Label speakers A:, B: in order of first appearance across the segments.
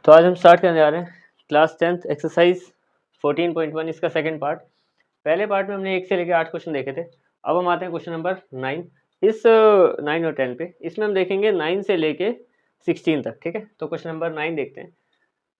A: तो आज हम स्टार्ट करने जा रहे हैं क्लास 10th एक्सरसाइज 14.1 इसका सेकंड पार्ट। पहले पार्ट में हमने 1 से लेकर 8 क्वेश्चन देखे थे। अब हम आते हैं क्वेश्चन नंबर 9। इस 9 और 10 पे इसमें हम देखेंगे 9 से लेके 16 तक। ठीक है, तो क्वेश्चन नंबर 9 देखते हैं।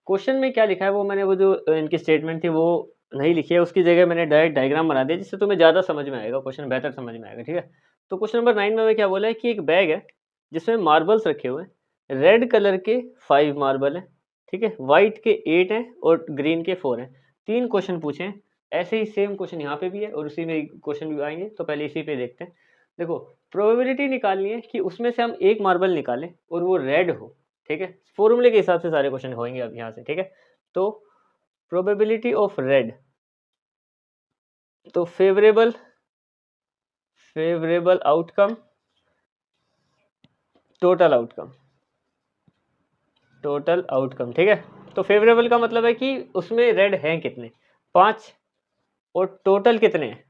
A: क्वेश्चन में क्या लिखा है वो मैंने वो जो इनकी स्टेटमेंट थी वो नहीं लिखी है, उसकी जगह मैंने डायरेक्ट डायग्राम बना दिया जिससे तुम्हें ज़्यादा समझ में आएगा, क्वेश्चन बेहतर समझ में आएगा। ठीक है, तो क्वेश्चन नंबर 9 में हमें क्या बोला है कि एक बैग है जिसमें मार्बल्स रखे हुए हैं। रेड कलर के 5 मार्बल हैं, ठीक है, वाइट के 8 हैं और ग्रीन के 4 हैं। 3 क्वेश्चन पूछे हैं। ऐसे ही सेम क्वेश्चन यहाँ पे भी है और उसी में क्वेश्चन भी आएंगे, तो पहले इसी पे देखते हैं। देखो, प्रोबेबिलिटी निकालनी है कि उसमें से हम एक मार्बल निकालें और वो रेड हो। ठीक है, फॉर्मूले के हिसाब से सारे क्वेश्चन होंगे अब यहाँ से। ठीक है, तो प्रोबेबिलिटी ऑफ रेड, तो favourable outcome, total outcome, total outcome. ठीक है, तो फेवरेबल का मतलब है कि उसमें रेड हैं कितने, 5, और टोटल कितने हैं,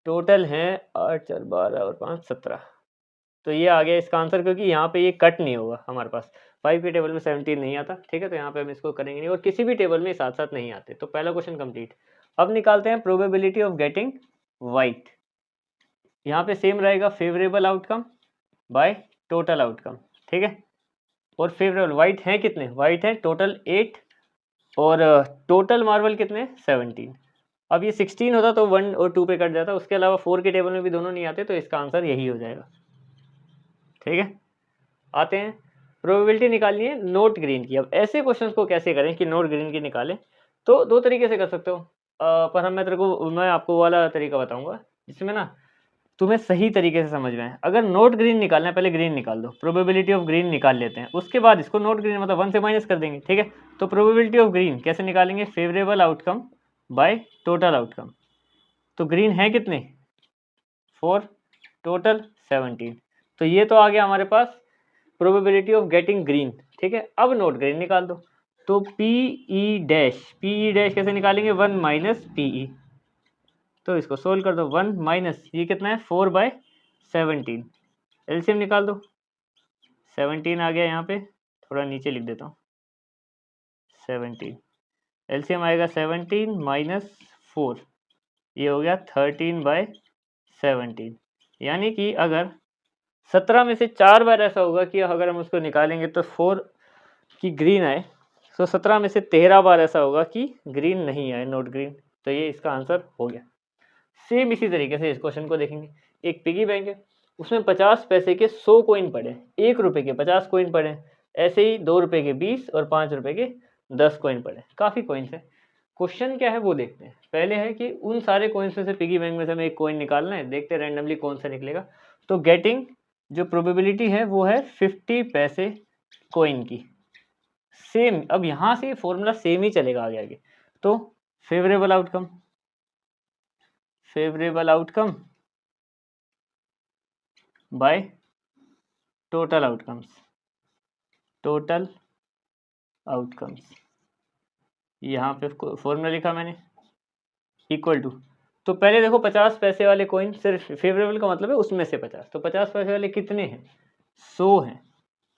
A: टोटल हैं 8 4 12 और 5 17। तो ये आ गया इसका आंसर, क्योंकि यहाँ पे ये कट नहीं होगा हमारे पास। 5 के टेबल में 17 नहीं आता। ठीक है, तो यहाँ पे हम इसको करेंगे नहीं और किसी भी टेबल में साथ साथ नहीं आते। तो पहला क्वेश्चन कंप्लीट। अब निकालते हैं प्रोबेबिलिटी ऑफ गेटिंग वाइट। यहाँ पे सेम रहेगा, favourable outcome by total outcome. ठीक है, और फेवरेबल वाइट हैं कितने, वाइट है टोटल 8 और टोटल मार्बल कितने 17। अब ये 16 होता तो 1 और 2 पे कट जाता, उसके अलावा 4 के टेबल में भी दोनों नहीं आते, तो इसका आंसर यही हो जाएगा। ठीक है, आते हैं प्रोबेबिलिटी निकालनी है नोट ग्रीन की। अब ऐसे क्वेश्चंस को कैसे करें कि नोट ग्रीन की निकालें, तो दो तरीके से कर सकते हो। पर मैं आपको वाला तरीका बताऊंगा जिसमें ना तुम्हें सही तरीके से समझ में आए। अगर नोट ग्रीन निकालना है, पहले ग्रीन निकाल दो, प्रोबेबिलिटी ऑफ ग्रीन निकाल लेते हैं, उसके बाद इसको नोट ग्रीन मतलब 1 से माइनस कर देंगे। ठीक है, तो प्रोबेबिलिटी ऑफ ग्रीन कैसे निकालेंगे, favourable outcome by total outcome. तो ग्रीन है कितने 4, टोटल 17। तो ये तो आ गया हमारे पास प्रोबेबिलिटी ऑफ गेटिंग ग्रीन। ठीक है, अब नोट ग्रीन निकाल दो। तो पी ई डैश कैसे निकालेंगे, 1 माइनस पी ई। तो इसको सोल्व कर दो, 1 माइनस ये कितना है 4/17। एलसीएम निकाल दो, 17 आ गया यहाँ पे, थोड़ा नीचे लिख देता हूँ 17। एलसीएम आएगा 17 माइनस 4, ये हो गया 13/17। यानी कि अगर 17 में से 4 बार ऐसा होगा कि अगर हम उसको निकालेंगे तो 4 की ग्रीन आए, तो 17 में से 13 बार ऐसा होगा कि ग्रीन नहीं आए, नोट ग्रीन। तो ये इसका आंसर हो गया। सेम इसी तरीके से इस क्वेश्चन को देखेंगे। एक पिगी बैंक है, उसमें 50 पैसे के 100 कॉइन पड़े, 1 रुपये के 50 कॉइन पड़े, ऐसे ही 2 रुपये के 20 और 5 रुपये के 10 कॉइन पड़े। काफ़ी कॉइन्स है। क्वेश्चन क्या है वो देखते हैं। पहले है कि उन सारे कॉइन्स में से पिगी बैंक में से हमें एक कॉइन निकालना है, देखते हैं रैंडमली कौन सा निकलेगा। तो गेटिंग जो प्रोबेबिलिटी है वो है 50 पैसे कॉइन की। सेम, अब यहाँ से फॉर्मूला सेम ही चलेगा आगे आगे। तो favourable outcome, favourable outcome by total outcomes, total outcomes. यहाँ पे फॉर्मूला लिखा मैंने, इक्वल टू। तो पहले देखो 50 पैसे वाले कॉइन, सिर्फ फेवरेबल का मतलब है उसमें से 50, तो 50 पैसे वाले कितने हैं 100 हैं।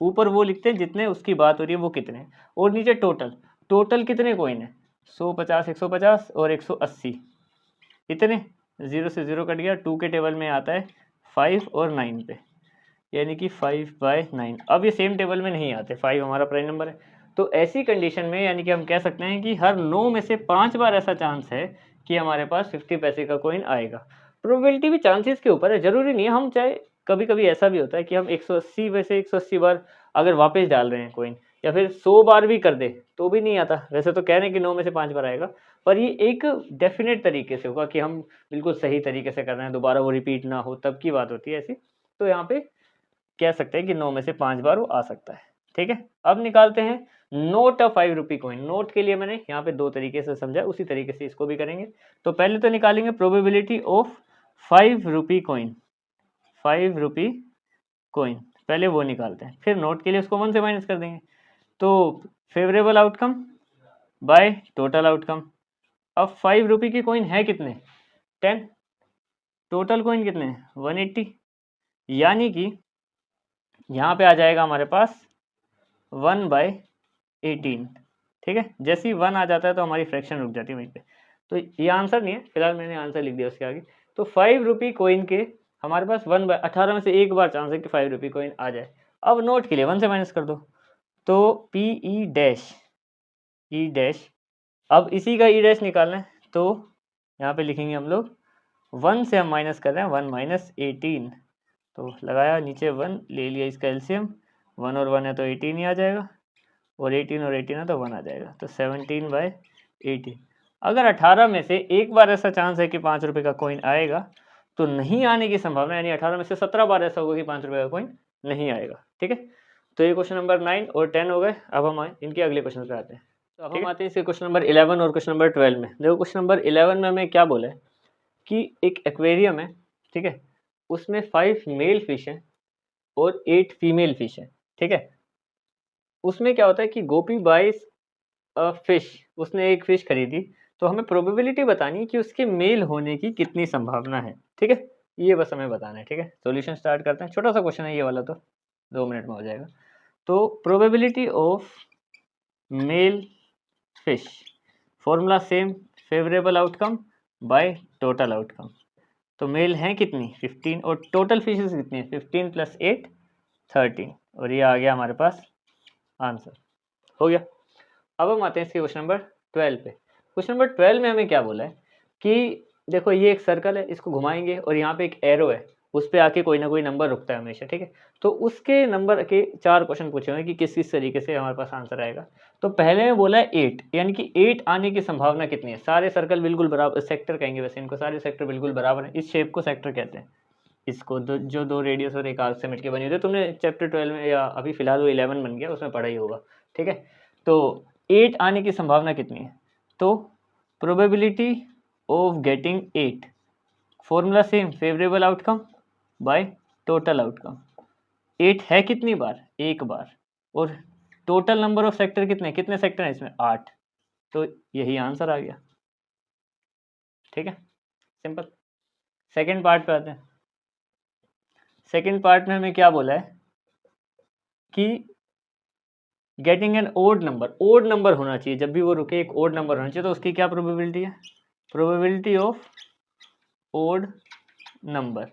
A: ऊपर वो लिखते हैं जितने उसकी बात हो रही है वो कितने हैं, और नीचे टोटल, टोटल कितने कॉइन है 100 50 150 और 180, इतने। 0 से 0 कट गया, 2 के टेबल में आता है 5 और 9 पे, यानी कि 5/9। अब ये सेम टेबल में नहीं आते, 5 हमारा प्राइम नंबर है। तो ऐसी कंडीशन में यानी कि हम कह सकते हैं कि हर 9 में से 5 बार ऐसा चांस है कि हमारे पास 50 पैसे का कॉइन आएगा। प्रोबेबिलिटी भी चांसेस के ऊपर है, जरूरी नहीं है। हम चाहे कभी कभी ऐसा भी होता है कि हम 180 में से 180 बार अगर वापस डाल रहे हैं कॉइन, या फिर 100 बार भी कर दे तो भी नहीं आता। वैसे तो कह रहे हैं कि 9 में से 5 बार आएगा, पर ये एक डेफिनेट तरीके से होगा कि हम बिल्कुल सही तरीके से कर रहे हैं, दोबारा वो रिपीट ना हो, तब की बात होती है ऐसी। तो यहाँ पे कह सकते हैं कि 9 में से 5 बार वो आ सकता है। ठीक है, अब निकालते हैं note of 5 rupee coin. Note के लिए मैंने यहाँ पे 2 तरीके से समझा, उसी तरीके से इसको भी करेंगे। तो पहले तो निकालेंगे probability of 5 rupee coin, 5 rupee coin पहले वो निकालते हैं, फिर नोट के लिए उसको 1 से माइनस कर देंगे। तो favourable outcome by total outcome. अब 5 रुपी की कॉइन है कितने 10, टोटल कॉइन कितने 180, यानी कि यहाँ पे आ जाएगा हमारे पास 1/80। 18। ठीक है, जैसे ही 1 आ जाता है तो हमारी फ्रैक्शन रुक जाती है वहीं पे। तो ये आंसर नहीं है, फिलहाल मैंने आंसर लिख दिया उसके आगे। तो 5 रुपये कॉइन के हमारे पास 1/18 में से एक बार चांस है कि 5 रुपये कॉइन आ जाए। अब नोट के लिए 1 से माइनस कर दो, तो पी ई डैश, अब इसी का ई डैश निकालना है, तो यहाँ पे लिखेंगे हम लोग 1 से हम माइनस कर रहे हैं 1 माइनस 18, तो लगाया नीचे 1, ले लिया इसका एलसीएम, 1 और 1 है तो 18 ही आ जाएगा, और 18 और 18 है तो 1 आ जाएगा, तो 17/18। अगर 18 में से एक बार ऐसा चांस है कि 5 रुपये का कॉइन आएगा, तो नहीं आने की संभावना, यानी 18 में से 17 बार ऐसा होगा कि 5 रुपये का कॉइन नहीं आएगा। ठीक है, तो ये क्वेश्चन नंबर 9 और 10 हो गए। अब हम इनके अगले क्वेश्चन पे आते हैं। तो अब हम आते हैं इसके क्वेश्चन नंबर 11 और क्वेश्चन नंबर 12 में। देखो क्वेश्चन नंबर 11 में हमें क्या बोला है कि एक एक्वेरियम है, ठीक है, उसमें 5 मेल फिश हैं और 8 फीमेल फिश हैं। ठीक है, उसमें क्या होता है कि गोपी बाइस फिश, उसने एक फिश खरीदी, तो हमें प्रोबेबिलिटी बतानी है कि उसके मेल होने की कितनी संभावना है। ठीक है, ये बस हमें बताना है। ठीक है, सॉल्यूशन स्टार्ट करते हैं। छोटा सा क्वेश्चन है ये वाला, तो 2 मिनट में हो जाएगा। तो probability of male fish, formula same, favourable outcome by total outcome. तो मेल हैं कितनी 15 और टोटल फिशेस कितनी है 15 + 8 13, और ये आ गया हमारे पास आंसर। हो गया। अब हम आते हैं इसके क्वेश्चन नंबर 12 पे। क्वेश्चन नंबर 12 में हमें क्या बोला है कि देखो ये एक सर्कल है, इसको घुमाएंगे और यहाँ पे एक एरो है, उस पर आके कोई ना कोई नंबर रुकता है हमेशा। ठीक है, तो उसके नंबर के 4 क्वेश्चन पूछे हुए हैं कि किस किस तरीके से हमारे पास आंसर आएगा। तो पहले में बोला है 8, यानी कि 8 आने की संभावना कितनी है। सारे सर्कल बिल्कुल बराबर, सेक्टर कहेंगे वैसे इनको, सारे सेक्टर बिल्कुल बराबर है, इस शेप को सेक्टर कहते हैं। इसको जो 2 रेडियस और एक आर्क से मिलकर बनी होती है, तुमने चैप्टर 12 में या अभी फिलहाल वो 11 बन गया उसमें पढ़ा ही होगा। ठीक है, तो 8 आने की संभावना कितनी है, तो probability of getting 8, formula same, favourable outcome by total outcome. 8 है कितनी बार, एक बार, और टोटल नंबर ऑफ सेक्टर कितने सेक्टर हैं इसमें 8, तो यही आंसर आ गया। ठीक है, सिंपल। सेकेंड पार्ट पे आते हैं। सेकेंड पार्ट में हमें क्या बोला है कि गेटिंग एन ओड नंबर होना चाहिए, जब भी वो रुके एक ओड नंबर होना चाहिए, तो उसकी क्या प्रोबेबिलिटी है, probability of odd number,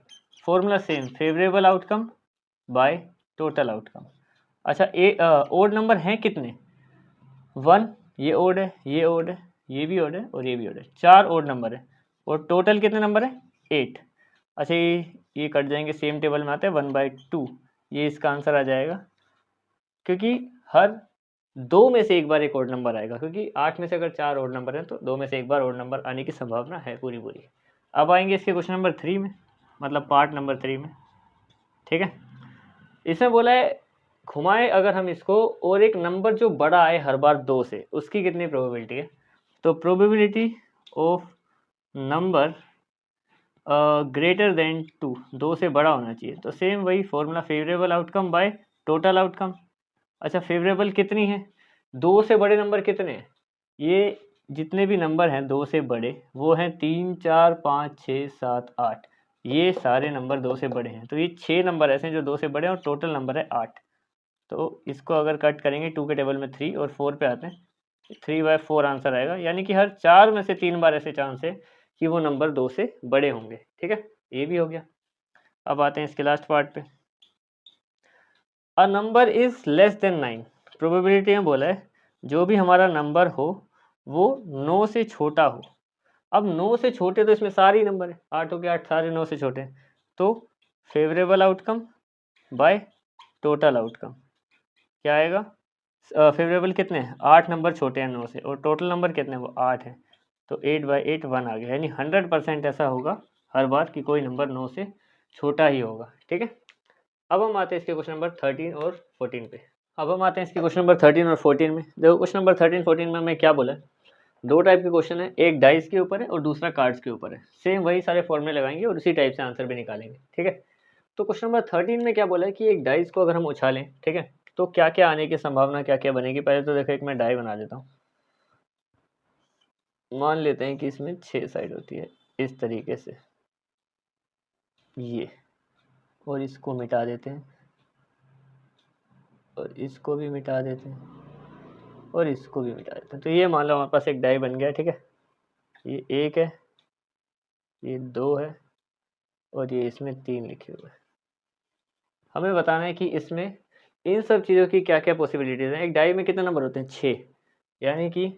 A: formula same, favourable outcome by total outcome. अच्छा, ओड नंबर हैं कितने, 1, ये ओड है, ये ओड है, ये भी ओड है और ये भी ओड है, 4 ओड नंबर है, और टोटल कितने नंबर है 8। अच्छा, ये कट जाएंगे, सेम टेबल में आते हैं 1/2, ये इसका आंसर आ जाएगा, क्योंकि हर 2 में से एक बार एक ओड नंबर आएगा, क्योंकि 8 में से अगर 4 ओड नंबर हैं तो 2 में से एक बार ओड नंबर आने की संभावना है पूरी। अब आएंगे इसके क्वेश्चन नंबर 3 में, मतलब पार्ट नंबर 3 में। ठीक है, इसमें बोला है घुमाए अगर हम इसको और एक नंबर जो बड़ा आए हर बार 2 से, उसकी कितनी प्रोबेबिलिटी है। तो probability of number greater than 2, 2 से बड़ा होना चाहिए, तो सेम वही formula, favourable outcome by total outcome. अच्छा, फेवरेबल कितनी है, 2 से बड़े नंबर कितने हैं, ये जितने भी नंबर हैं 2 से बड़े वो हैं 3, 4, 5, 6, 7, 8, ये सारे नंबर 2 से बड़े हैं, तो ये 6 नंबर ऐसे हैं जो 2 से बड़े हैं और टोटल नंबर है 8। तो इसको अगर कट करेंगे 2 के टेबल में 3 और 4 पे आते हैं, 3/4 आंसर आएगा, यानी कि हर 4 में से 3 बार ऐसे चांस है कि वो नंबर 2 से बड़े होंगे। ठीक है, ये भी हो गया। अब आते हैं इसके लास्ट पार्ट पे। A number is less than 9, probability में बोला है जो भी हमारा नंबर हो वो 9 से छोटा हो। अब 9 से छोटे तो इसमें सारे ही नंबर है, 8 हो के 8 सारे 9 से छोटे हैं, तो favourable outcome by total outcome क्या आएगा, फेवरेबल कितने हैं 8 नंबर छोटे हैं 9 से, और टोटल नंबर कितने हैं वो 8 है, तो 8/8 1 आ गया, यानी 100% ऐसा होगा हर बार कि कोई नंबर 9 से छोटा ही होगा। ठीक है, अब हम आते हैं इसके क्वेश्चन नंबर 13 और 14 पे। अब हम आते हैं इसके क्वेश्चन नंबर 13 और 14 में। देखो क्वेश्चन नंबर 13 14 में हमें क्या बोला है, 2 टाइप के क्वेश्चन है, एक डाइस के ऊपर है और दूसरा कार्ड्स के ऊपर है। सेम वही सारे फॉर्मूले लगाएंगे और उसी टाइप से आंसर भी निकालेंगे। ठीक है, तो क्वेश्चन नंबर 13 में क्या बोला है कि एक डाइस को अगर हम उछालें, ठीक है, तो क्या क्या आने की संभावना क्या क्या बनेगी। पहले तो देखो एक मैं डाई बना देता हूँ, मान लेते हैं कि इसमें 6 साइड होती है इस तरीके से, ये, और इसको मिटा देते हैं और इसको भी मिटा देते हैं, और इसको भी मिटा देते हैं। तो ये मान लो हमारे पास एक डाई बन गया, ठीक है। ये 1 है, ये 2 है और ये इसमें 3 लिखे हुए हैं। हमें बताना है कि इसमें इन सब चीज़ों की क्या क्या पॉसिबिलिटीज़ हैं। एक डाई में कितने नंबर होते हैं? 6, यानी कि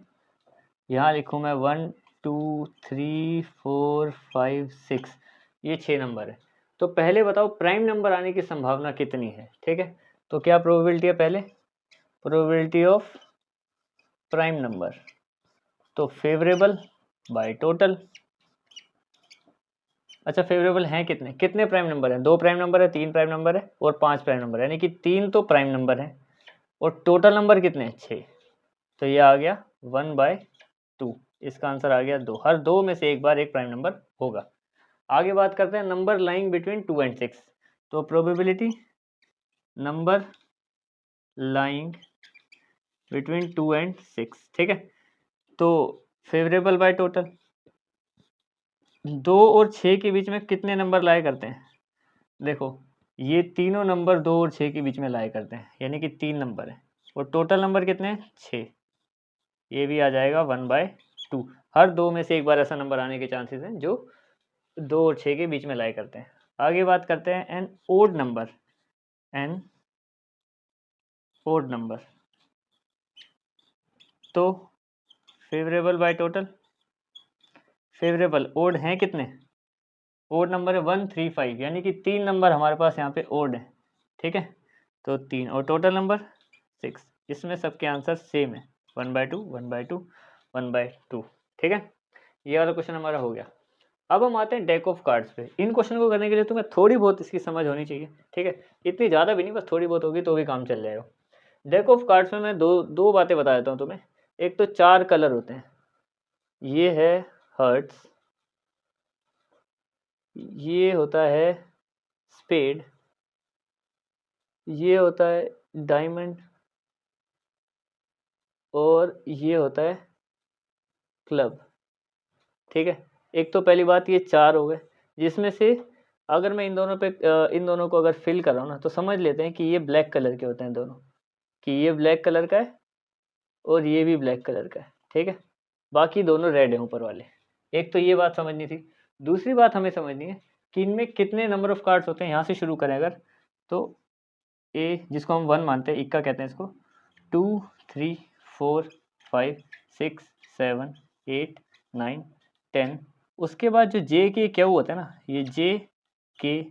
A: यहाँ लिखूँ मैं 1 2 3 4 5 6, ये 6 नंबर है। तो पहले बताओ प्राइम नंबर आने की संभावना कितनी है, ठीक है। तो क्या प्रोबेबिलिटी है? पहले प्रोबेबिलिटी ऑफ प्राइम नंबर, तो फेवरेबल बाय टोटल। अच्छा, फेवरेबल हैं कितने? कितने प्राइम नंबर हैं? 2 प्राइम नंबर है, 3 प्राइम नंबर है और 5 प्राइम नंबर है, यानी कि 3 तो प्राइम नंबर है और टोटल नंबर कितने हैं? 6। तो ये आ गया 1/2, इसका आंसर आ गया 2। हर 2 में से एक बार एक प्राइम नंबर होगा। आगे बात करते हैं नंबर लाइंग बिटवीन 2 एंड 6। तो probability number lying between 2 and 6, ठीक है। तो फेवरेबल बाय टोटल, 2 और 6 के बीच में कितने नंबर लाया करते हैं? देखो, ये तीनों नंबर 2 और 6 के बीच में लाया करते हैं, यानी कि 3 नंबर है और टोटल नंबर कितने हैं? 6। ये भी आ जाएगा 1/2। हर 2 में से एक बार ऐसा नंबर आने के चांसेस हैं जो 2 और 6 के बीच में लाया करते हैं। आगे बात करते हैं an odd number. An odd number, तो favourable by total, favourable odd हैं कितने? ओड नंबर है 1 3 5, यानी कि 3 नंबर हमारे पास यहाँ पे ओड है, ठीक है। तो 3 और टोटल नंबर 6। इसमें सबके आंसर सेम है, 1/2 1/2 1/2, ठीक है। ये वाला क्वेश्चन हमारा हो गया। अब हम आते हैं डेक ऑफ कार्ड्स पे। इन क्वेश्चन को करने के लिए तुम्हें थोड़ी बहुत इसकी समझ होनी चाहिए, ठीक है। इतनी ज़्यादा भी नहीं, बस थोड़ी बहुत होगी तो भी काम चल जाएगा। डेक ऑफ कार्ड्स में मैं दो बातें बता देता हूँ तुम्हें। एक तो 4 कलर होते हैं, ये है हर्ट्स, ये होता है स्पेड, ये होता है डायमंड और ये होता है क्लब, ठीक है। एक तो पहली बात ये 4 हो गए, जिसमें से अगर मैं इन दोनों को अगर फिल कर रहा हूँ ना, तो समझ लेते हैं कि ये ब्लैक कलर के होते हैं दोनों, कि ये ब्लैक कलर का है और ये भी ब्लैक कलर का है, ठीक है। बाकी दोनों रेड हैं ऊपर वाले। एक तो ये बात समझनी थी। दूसरी बात हमें समझनी है कि इनमें कितने नंबर ऑफ कार्ड्स होते हैं। यहाँ से शुरू करें अगर, तो ए, जिसको हम 1 मानते हैं, इक्का कहते हैं इसको, 2 3 4 5 6 7 8 9 10। उसके बाद जो जे के क्यू होते हैं ना, ये जे के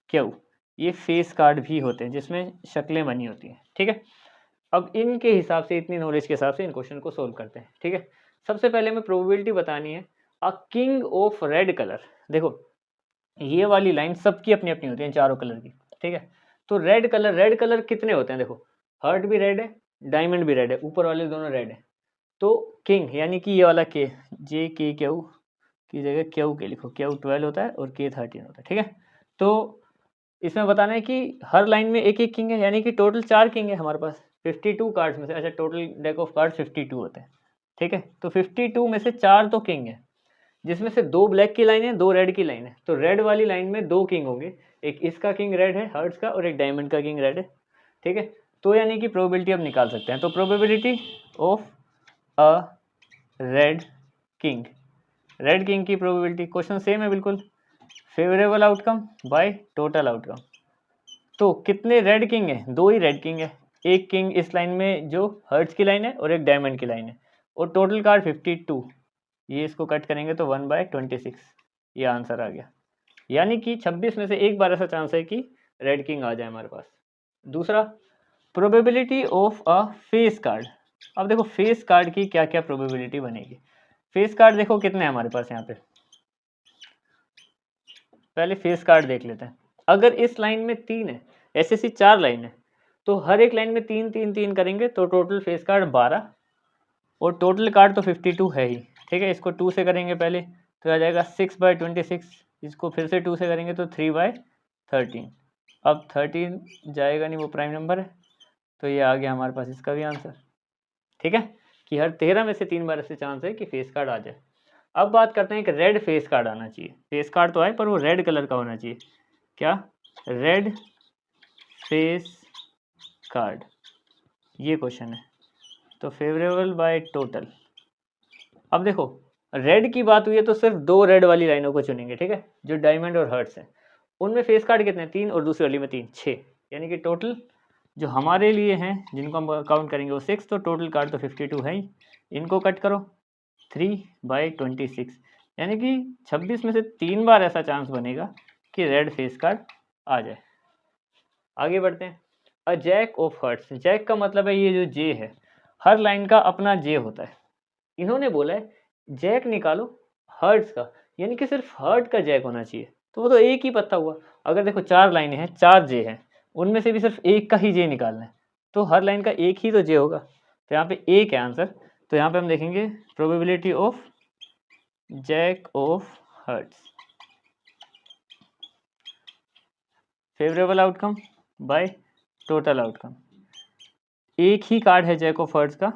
A: क्यू, ये फेस कार्ड भी होते हैं जिसमें शक्लें बनी होती हैं, ठीक है। अब इनके हिसाब से, इतनी नॉलेज के हिसाब से इन क्वेश्चन को सोल्व करते हैं, ठीक है। सबसे पहले हमें प्रोबेबिलिटी बतानी है a king of red colour. देखो, ये वाली लाइन सबकी अपनी अपनी होती है चारों कलर की, ठीक है। तो रेड कलर कितने होते हैं? देखो, हर्ट भी रेड है, डायमंड भी रेड है, ऊपर वाले दोनों रेड है। तो किंग यानी कि ये वाला के, जे के क्यू की जगह क्यू के लिखो, क्यू 12 होता है और के 13 होता है, ठीक है। तो इसमें बताना है कि हर लाइन में एक एक किंग है, यानी कि टोटल 4 किंग है हमारे पास 52 कार्ड्स में से। अच्छा, टोटल डेक ऑफ कार्ड 52 होते हैं, ठीक है। तो 52 में से 4 तो किंग है, जिसमें से 2 ब्लैक की लाइन है, 2 रेड की लाइन है। तो रेड वाली लाइन में 2 किंग होंगे, एक इसका किंग रेड है हर्ट्स का और एक डायमंड का किंग रेड है, ठीक है। तो यानी कि प्रोबेबिलिटी अब निकाल सकते हैं। तो probability of a red king, red king की प्रोबेबिलिटी, क्वेश्चन सेम है बिल्कुल, favourable outcome by total outcome. तो कितने रेड किंग है? 2 ही रेड किंग है, एक किंग इस लाइन में जो हर्ट्स की लाइन है और एक डायमंड की लाइन है, और टोटल कार्ड 52। ये इसको कट करेंगे तो 1/26, ये आंसर आ गया। यानी कि 26 में से एक बार ऐसा चांस है कि रेड किंग आ जाए हमारे पास। दूसरा, probability of a face card. अब देखो फेस कार्ड की क्या क्या प्रोबेबिलिटी बनेगी। फेस कार्ड देखो कितने हैं हमारे पास यहाँ पे, पहले फेस कार्ड देख लेते हैं। अगर इस लाइन में 3 है, ऐसी 4 लाइन है, तो हर एक लाइन में 3 3 3 करेंगे तो टोटल फेस कार्ड 12, और टोटल कार्ड तो 52 है ही, ठीक है। इसको 2 से करेंगे पहले तो आ जाएगा 6/26, इसको फिर से 2 से करेंगे तो 3/13। अब 13 जाएगा नहीं, वो प्राइम नंबर है, तो ये आ गया हमारे पास इसका भी आंसर, ठीक है। कि हर 13 में से 3 बार ऐसे चांस है कि फेस कार्ड आ जाए। अब बात करते हैं कि रेड फेस कार्ड आना चाहिए। फेस कार्ड तो आए पर वो रेड कलर का होना चाहिए। क्या? रेड फेस कार्ड, ये क्वेश्चन है। तो फेवरेबल बाय टोटल। अब देखो रेड की बात हुई है तो सिर्फ 2 रेड वाली लाइनों को चुनेंगे, ठीक है, जो डायमंड और हर्ट्स हैं। उनमें फेस कार्ड कितने हैं? 3 और दूसरी वाली में 3, 6, यानी कि टोटल जो हमारे लिए हैं जिनको हम काउंट करेंगे वो 6, तो टोटल कार्ड तो 52 है ही। इनको कट करो 3/26, यानी कि 26 में से 3 बार ऐसा चांस बनेगा कि रेड फेस कार्ड आ जाए। आगे बढ़ते हैं। A jack of hearts, jack का मतलब है ये जो जे है, हर लाइन का अपना जे होता है। इन्होंने बोला है जैक निकालो हर्ट्स का, यानी कि सिर्फ हर्ट का जैक होना चाहिए, तो वो तो एक ही पत्ता हुआ। अगर देखो 4 लाइनें हैं, 4 जे हैं, उनमें से भी सिर्फ एक का ही जे निकालना है, तो हर लाइन का एक ही तो जे होगा, तो यहाँ पे एक है आंसर। तो यहाँ पे हम देखेंगे probability of jack of hearts, favourable outcome by total outcome. एक ही कार्ड है जैक ऑफ हर्ट्स का,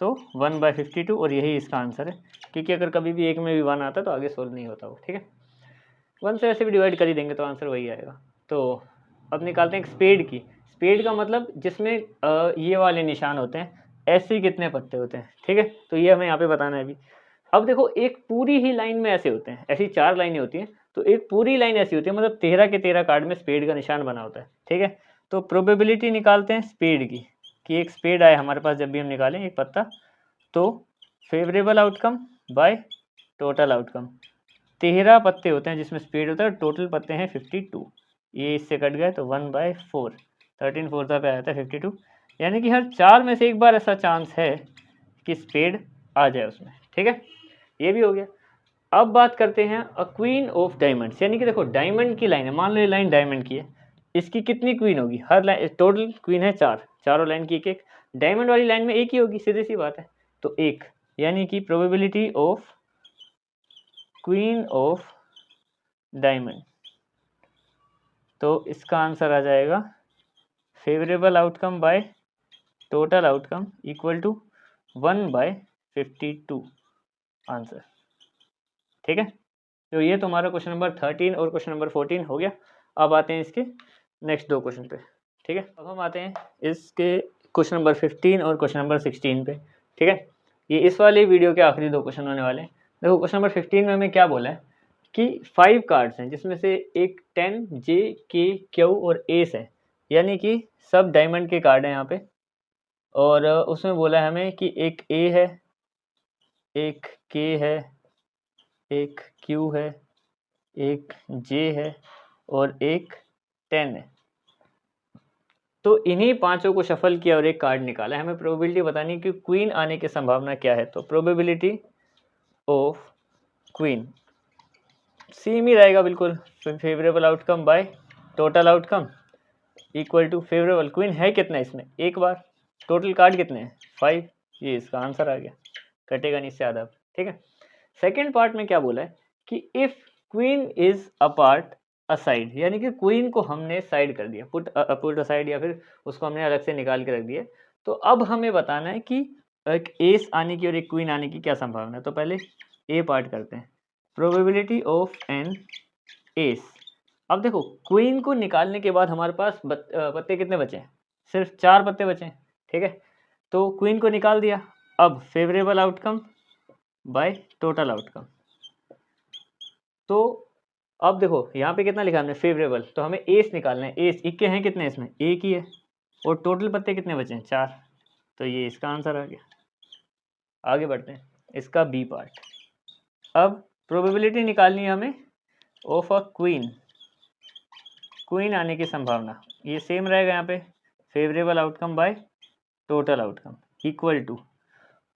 A: तो 1/52, और यही इसका आंसर है, क्योंकि अगर कभी भी एक में भी 1 आता तो आगे सोल्व नहीं होता वो, ठीक है। 1 से ऐसे भी डिवाइड कर ही देंगे तो आंसर वही आएगा। तो अब निकालते हैं एक स्पेड की। स्पेड का मतलब जिसमें ये वाले निशान होते हैं, ऐसे कितने पत्ते होते हैं, ठीक है, तो ये हमें यहाँ पे बताना है अभी। अब देखो एक पूरी ही लाइन में ऐसे होते हैं, ऐसी 4 लाइनें होती हैं, तो एक पूरी लाइन ऐसी होती है, मतलब 13 के 13 कार्ड में स्पेड का निशान बना होता है, ठीक है। तो प्रोबेबिलिटी निकालते हैं स्पेड की, कि एक स्पेड आए हमारे पास जब भी हम निकालें एक पत्ता, तो favourable outcome by total outcome. 13 पत्ते होते हैं जिसमें स्पेड होता है, टोटल पत्ते हैं 52, ये इससे कट गए तो 1/4, 13 फोर्था पे आया था 52, यानी कि हर 4 में से एक बार ऐसा चांस है कि स्पेड आ जाए उसमें, ठीक है, ये भी हो गया। अब बात करते हैं अ क्वीन ऑफ डायमंड्स, यानी कि देखो डायमंड की लाइन है, मान लो ये लाइन डायमंड की है, इसकी कितनी क्वीन होगी? हर लाइन टोटल क्वीन है 4, चारों लाइन की एक एक, डायमंड वाली लाइन में एक ही होगी, सीधी सी बात है, तो एक, यानी कि probability of queen of diamond, तो इसका आंसर आ जाएगा favourable outcome by total outcome equal to 1/52 answer, ठीक है। तो ये तुम्हारा क्वेश्चन नंबर 13 और क्वेश्चन नंबर 14 हो गया। अब आते हैं इसके नेक्स्ट 2 क्वेश्चन पे, ठीक है। अब हम आते हैं इसके क्वेश्चन नंबर 15 और क्वेश्चन नंबर 16 पे, ठीक है। ये इस वाले वीडियो के आखिरी 2 क्वेश्चन होने वाले हैं। देखो क्वेश्चन नंबर 15 में हमें क्या बोला है कि 5 कार्ड्स हैं जिसमें से एक 10, जे, के, क्यू और एस है, यानी कि सब डायमंड के कार्ड हैं यहाँ पे, और उसमें बोला है हमें कि एक ए है, एक के है, एक क्यू है, एक जे है और एक 10 है। तो इन्हीं पांचों को शफल किया और एक कार्ड निकाला है। हमें प्रोबेबिलिटी बतानी है कि क्वीन आने की संभावना क्या है। तो प्रोबेबिलिटी ऑफ क्वीन सेम ही रहेगा बिल्कुल, favourable outcome by total outcome equal to favourable queen है कितना इसमें, एक बार, टोटल कार्ड कितने हैं 5, ये इसका आंसर आ गया, कटेगा नहीं इससे आधा, ठीक है। सेकेंड पार्ट में क्या बोला है कि if queen is a part aside, यानी कि क्वीन को हमने साइड कर दिया, पुट असाइड, या फिर उसको हमने अलग से निकाल के रख दिया। तो अब हमें बताना है कि एक एस आने की और एक क्वीन आने की क्या संभावना है। तो पहले ए पार्ट करते हैं, प्रोबेबिलिटी ऑफ एन एस। अब देखो क्वीन को निकालने के बाद हमारे पास पत्ते कितने बचे हैं? सिर्फ 4 पत्ते बचे हैं, ठीक है। तो क्वीन को निकाल दिया। अब favourable outcome by total outcome, तो अब देखो यहाँ पे कितना लिखा हमने फेवरेबल, तो हमें एस निकालना है। एस इक्के हैं कितने इसमें, एक ही है, और टोटल पत्ते कितने बचे हैं 4, तो ये इसका आंसर आ गया। आगे बढ़ते हैं इसका बी पार्ट। अब प्रोबेबिलिटी निकालनी है हमें ऑफ अ क्वीन, क्वीन आने की संभावना, ये सेम रहेगा यहाँ पे, favourable outcome by total outcome equal to,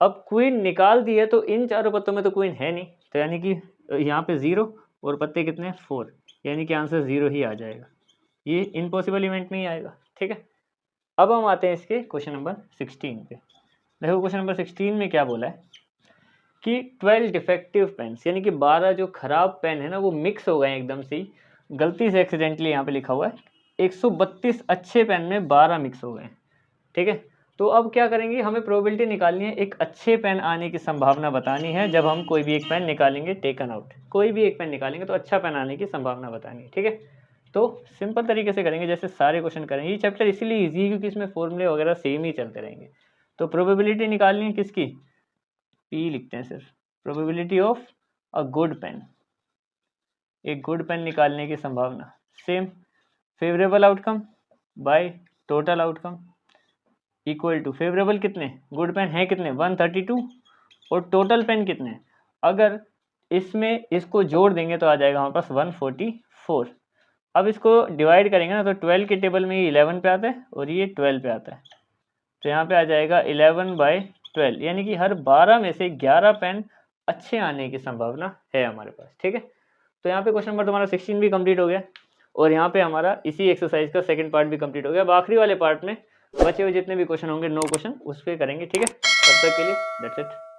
A: अब क्वीन निकाल दी है तो इन चारों पत्तों में तो क्वीन है नहीं, तो यानी कि यहाँ पे 0 और पत्ते कितने 4, यानी कि आंसर 0 ही आ जाएगा, ये इम्पॉसिबल इवेंट में ही आएगा, ठीक है। अब हम आते हैं इसके क्वेश्चन नंबर 16 पे। देखो क्वेश्चन नंबर 16 में क्या बोला है कि 12 डिफेक्टिव पेन्स, यानी कि 12 जो खराब पेन है ना वो मिक्स हो गए हैं एकदम से ही, गलती से एक्सीडेंटली यहाँ पे लिखा हुआ है 132 अच्छे पेन में 12 मिक्स हो गए हैं, ठीक है। तो अब क्या करेंगे, हमें प्रोबेबिलिटी निकालनी है, एक अच्छे पेन आने की संभावना बतानी है। जब हम कोई भी एक पेन निकालेंगे, टेकन आउट कोई भी एक पेन निकालेंगे तो अच्छा पेन आने की संभावना बतानी है, ठीक है। तो सिंपल तरीके से करेंगे जैसे सारे क्वेश्चन करेंगे। ये चैप्टर इसीलिए ईजी है क्योंकि इसमें फॉर्मूले वगैरह सेम ही चलते रहेंगे। तो प्रोबेबिलिटी निकालनी है किसकी, पी लिखते हैं सिर्फ, probability of a good pen, एक गुड पेन निकालने की संभावना। Same favourable outcome by total outcome equal to favourable कितने, गुड पेन है कितने 132 और टोटल पेन कितने, अगर इसमें इसको जोड़ देंगे तो आ जाएगा हमारे पास 144। अब इसको डिवाइड करेंगे ना तो 12 के टेबल में ये 11 पे आता है और ये 12 पे आता है, तो यहाँ पे आ जाएगा 11/12, यानी कि हर 12 में से 11 पेन अच्छे आने की संभावना है हमारे पास। ठीक है, तो यहाँ पे क्वेश्चन नंबर तुम्हारा 16 भी कंप्लीट हो गया और यहाँ पे हमारा इसी एक्सरसाइज का सेकंड पार्ट भी कंप्लीट हो गया। अब आखिरी वाले पार्ट में बचे हुए जितने भी क्वेश्चन होंगे 9 क्वेश्चन उस पर करेंगे। ठीक है, तब तक के लिए दैट्स इट।